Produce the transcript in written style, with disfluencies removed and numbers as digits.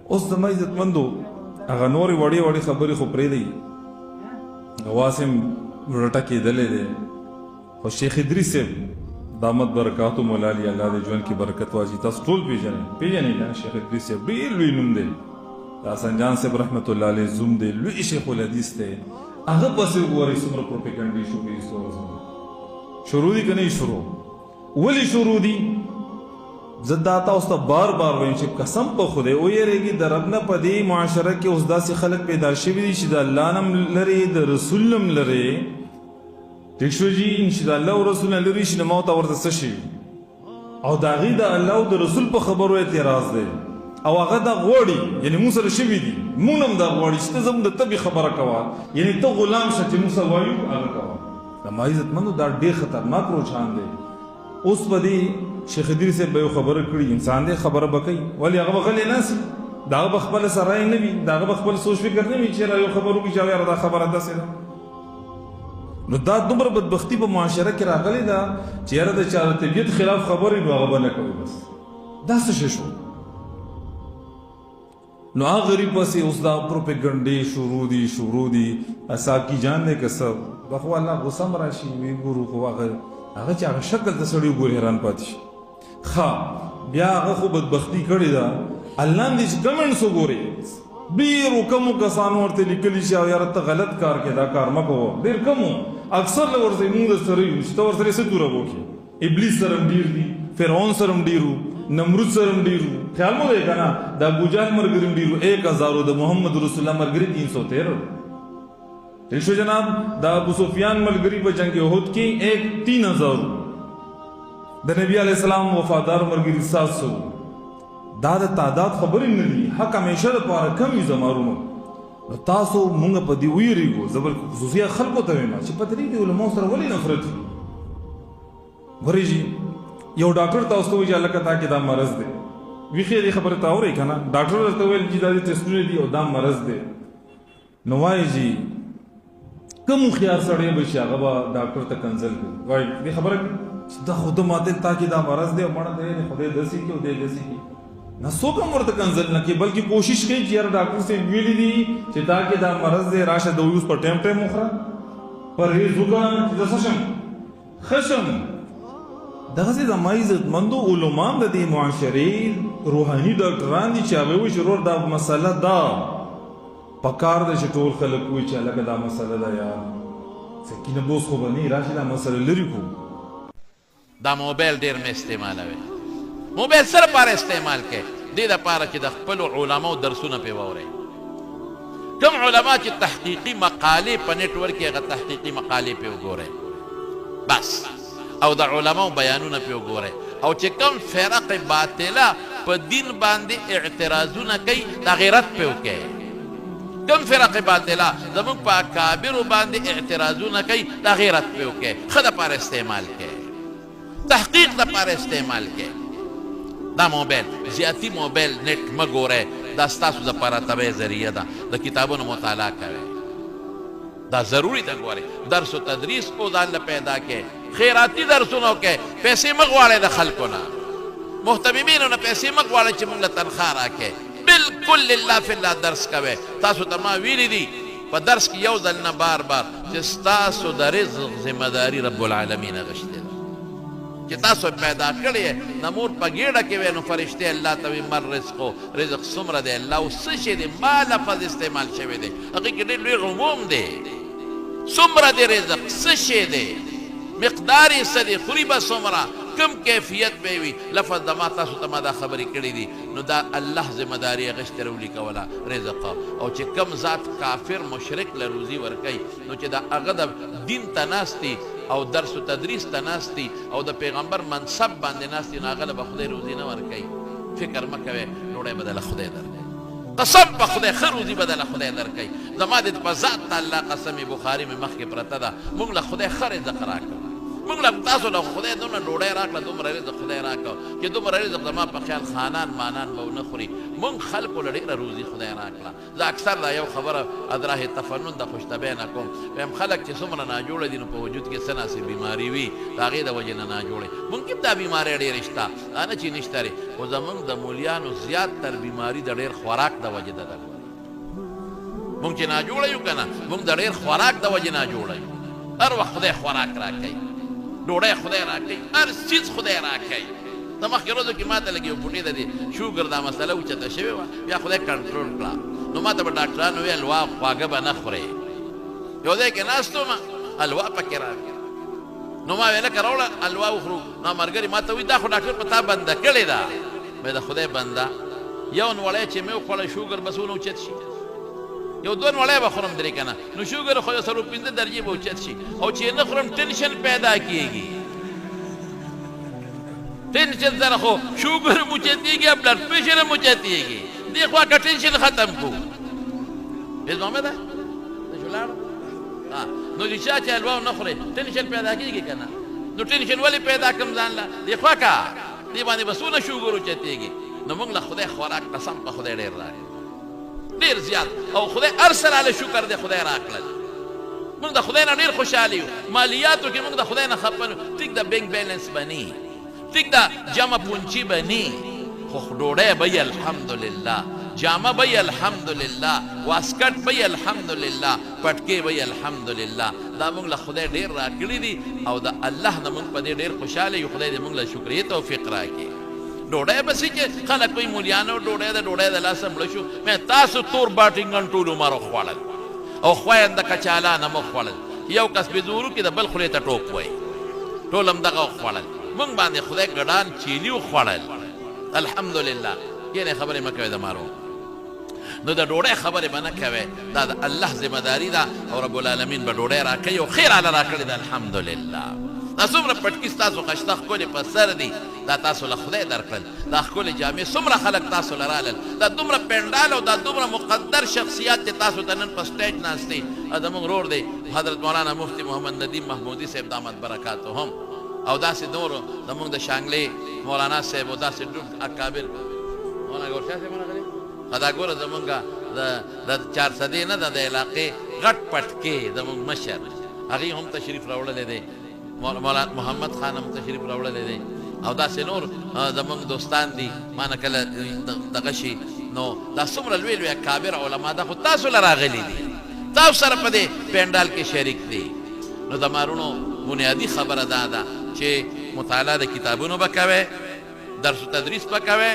اوس زما عزتمندو هغه نورې وړې وړې خبرې خو پرېږدئ، واسم رټه کېدلی دی، خو شیخ ادریس صاحب دامت برکاتو مولا علی الله دې ژوند کې برکت واچي. تاسو ټول پېژنئ کنه شیخ ادریس صاحب ډېر لوی نوم دی. د حسن جان صاحب رحمت الله علیه زوم دی، لوی شیخ الحدیث دی. هغه پسې وګورئ څومره پروپیګنډې شروع دي که نه شروع؟ ولې شروع دي؟ زه دا تاسو ته بار بار وایم چې قسم په خدای ویریږي د رب نه په دې معاشره کې اوس داسې خلک پیدا شوي دي چې د الله نم لري د رسول نم لري. ټیک شو جي چې د الله او رسول نه لري چې ما ته ورته څه شي او د هغې د الله او د رسول په خبرو اعتراض دی او هغه دا غواړي، یعنې موږ سره شوي دي، موږ هم دا غواړي چې ته زموږ د طبې خبره کوه، یعنې ته غلام شه چې موږ څه وایو هغه کوه. زما عزتمندو دا ډېر خطرناک رجحان دی. اوس به دې شیخ ادریس صاحب به یو خبره کړي، انسان دی خبره به کوي، ولې هغه به غلی ناست د هغه به خپله سرای نه وي، د هغه به خپل سوچ فکر نه وي چې یو خبر وکړي چې یاره دا خبره داسې ده. نو دا دومره بدبختي په معاشره کې راغلې ده چې یاره د چا د طبیعت خلاف خبرې نو هغه به نه کوي. بس دا څه شی شو؟ نو هغه غریب پسې اوس دا پروپیګنډې شروع دي. ساقي جان دی که څه بخو الله غصه م راشي وی ګورو خو هغه چې هغه شکل ته سړی وګوري حیران پاتې شي. ښه بیا هغه خو بدبختي کړې ده. الله دې چې کمنټس وګوري ډېرو کمو کسانو ورته لیکلي چې یاره ته غلط کار کې دا کار مه کوه. ډېر کمو اکثر له ورته موږ سره یو چې ته ورسره څه توره وکړي. ابلیس سره هم ډېر دي، فرعون سره هم ډېر وو، نمرود سره هم ډېر وو. خیال مو دی که نه؟ د ابوجهل ملګري هم ډېر وو، 1000 د محمد رسول الله ملګري 313. ٹھیک شو جناب؟ دا ابو سفیان ملګري په جنگ احد کې 3000، د نبی علیہ السلام وفادار ملګري 700. دا د تعداد خبرې نه دي، حق همیشه دپاره کم وي زمارونو. نو تاسو مونږ په دې ویرېږو. زه بل خصوصي خلکو ته وایم چې په دې علماو سره ولې نفرت وي؟ ګورئ جي یو ډاکټر تاسو ته وایي چې هلکه تا کې دا مرض دی، ویښې دې خبرې ته اورئ که نه؟ ډاکټر درته ویل چې دا دې ټسټونه دي او دا مرض دی. نو وایي جي کوم هوښیار سړی به چې هغه به ډاکټر ته کنسل کوي، وایي دې خبره کوي چې دا خو ده ماته تا کې دا مرض دی او مړه دی خدای داسې کړي او دی داسې کړي. نه څوک هم ورته کنسل نه کوي، بلکې کوشش کوي چې یاره ډاکټر صاحب ویلي دي چې تا کې دا مرض دی، راشه د اوس په ټایم وخوره، پرهیز وکړه چې زه څه شم ښه شم. دغسې زما عزتمندو علما هم د دې معاشرې روحاني ډاکټران دي چې هغوی وایي چې ورور دا مسله ده، پکار ده چې ټول خلک وایي چې هلکه دا مسله ده یار سکینه بوس خو به نه راشي دا مسله لرې کړو. دا موبایل ډېر مې استعمالوي. موبایل څه لپاره استعمال کوې؟ دې دپاره چې د خپلو علماو درسونه پرې واورئ. کوم علما چې تحقیقي مقالې په نیټ ورکې هغه تحقیقي مقالې پرې وګورئ بس، او د علماو بیانونه پرې وګورئ. او چې کوم فرق باطله په دین باندې اعتراضونه کوي د غیرت پرې وکړئ. کوم فرق باطله زموږ په اکابرو باندې اعتراضونه کوي د غیرت پرې وکړئ. ښه دپاره استعمال کوئ، تحقیق دپاره استعمال کوئ. دا موبایل زیاتی موبایل نیټ مه ګورئ، دا ستاسو دپاره طبیعي ذریعه ده. د کتابونو مطالعه کوئ، دا ضروري ده. ګورئ درس و تدریس او ځان له پیدا کوئ، خیراتي درسونه وکئ، پیسې مه غواړئ د خلکو نه، محتممینو نه پیسې مه غواړئ چې موږ له تنخوا راکئ. بالکل لله فی الله درس کوئ. تاسو ته ما ویلي دي په درس کې یو ځل نه بار بار چې ستاسو د رزق ذمه داري رب العالمین اخیستې ده، چې تاسو پیدا کړی یې. د مور په ګېډه کې وی نو فرشتې الله ته وي مر رزقو، رزق څومره دی الله او څه شی دی، ما لفظ استعمال شوی دی، هغې کې ډېر لوی عموم دی. څومره دی رزق، څه شی دی، مقدار یې څه دی، خوري به څومره، کم کیفیت به وي. لفظ د ما تاسو ته ما دا خبرې کړي دي. نو دا الله ذمه داري اخیستې راولیکوله رزق. او چې کم ذات کافر مشرک له روزي ورکوي نو چې د هغه د دین ته ناست دي او درس و تدریس ته ناست دي او د پیغمبر منصب باندې ناست دي نو هغه له به خدای روزي نه ورکوي. فکر مه کوئ ډوډۍ به دله خدای درکوي، قسم په خدای ښه روزي به دله خدای درکوي. زما د په ذات ته الله قسم بخاري مې مخکې پرته ده، موږ له خدای ښه رزق راکړو. موږ له تاسو له خدای دومره ډوډۍ راکړه دومره رزق خدای راکړه چې دومره رزق زما په خیال خانان مانان به ونه خوري موږ خلکو له ډېره روزي خدای راکړه زه اکثر دا یو خبره ادراه تفنن د خوشطبعه کوم وایم خلک چې څومره ناجوړه دي نو په وجود کې څه ناسې بیماري وي د هغې د وجې نه ناجوړې ممکن دا بیمارۍ ډېرې شته دا نه چې نشته رې خو زموږ د مولیانو زیات تر بیماري د ډېر خوراک د وجې ده مونږ چې ناجوړه یو که نه مونږ د ډېر خوراک د وجې ناجوړه یو هر وخت خدای خوراک راکوي ډوډۍ خدای راکوي هر څیز خدای راکوي د مخکې ورځو کې ما ته لږ یو بوټۍ د دې شوګر دا مسله اوچته شوې وه بیا خدای کنټرول کړه نو ما ته به ډاکټرانو ویل وا خواږه به نه خورې یو ځای کې ناست وم الوا پکې راغی نو ما ویله که راوړه الوا وخورو نو ملګري ما ته وایي دا خو ډاکټر په تا بنده کړې ده مې د خدای بنده یو نوړی چې مې وخوړی شوګر بس ونه اوچت شي یو دوه نوړی به خورم درې که نه نو شوګر خو 105 درجې به اوچت شي او چې نه خورم ټینشن پیدا کېږي ټینشن سره خو شوګر هم اوچتېږي بلډ پریشر هم اوچتېږي دې خوا که ټینشن ختم کړو هېڅ محمده ته شو لاړه نو چې چا چې حلوا ونه خورې ټینشن پیدا کېږي که نه نو ټینشن ولې پیدا کړم ځان له دې خوا که دې باندې به څونه شوګر اوچتېږي نو موږ له خدای خوراک قسم په خدای ډېر راغی ډېر زیات او خدای هر سلاله شکر دی خدای راکړل موږ د خدای نه ډېر خوشحاله یو مالیاتو کې موږ د خدای نه خفه نو ټیک د بینک بیلنس به نه ټیک د جمع پونچي به نه خو ډوډۍ به یې الحمدلله جامه به یې الحمدلله واسکټ به یې الحمدلله پټکې به یې الحمدلله دا موږ له خدای ډېر راکړي دي او د الله نه موږ په دې ډېر خوشحاله یو خدای دې موږ له شکرې توفیق راکړي ډوډۍ بسې چې خلک وایي مولیانو ډوډۍ د لاسه مړه شو مې تاسو تور باټینګن ټول عمر وخوړل او خوینده کچالانه مو خوړل یو کس بزورو کې د بل خولې ته ټوپ وایي ټول همدغه وخوړل موږ باندې خدای ګډان چیلي وخوړل الحمدلله یعنې خبرې مه کوئ د مارو نو د ډوډۍ خبرې به نه کوئ دا د الله ذمه داري ده او رب العالمین به ډوډۍ راکوي او خیر هله راکړې ده الحمدلله دا څومره پټکي ستاسو ښایسته ښکلې په سر دي دا تاسو له خدای درکړل دا ښکلې جامې څومره خلک تاسو له رالل دا دومره پنډال او دا دومره مقدر شخصیات چې تاسو ته نن په سټیج ناست دي زموږ ورور دی حضرت مولانا مفتی محمد ندیم محمودي صاحب دامت برکاتهم او داسې نورو زموږ د شانګلې مولانا صاحب او داسې ډېر اکابر مولانا ګورشاه صاحب راغلي دا ګوره زمونږ د چارسدې نه ده د علاقې غټ پټکې زمونږ مشر هغې هم تشریف راوړلی دی مولانا محمد خان هم تشریف راوړلی دی او داسې نور زمونږ دوستان دي ما نه کله دغه شي نو دا څومره لوی لوی اکابر علما دا خو تاسو له راغلي دي تاسو سره په دې پینډال کې شریک دي نو د مارونو بنیادي خبره دا ده چې مطالعه د کتابونو به کوئ درس و تدریس به کوئ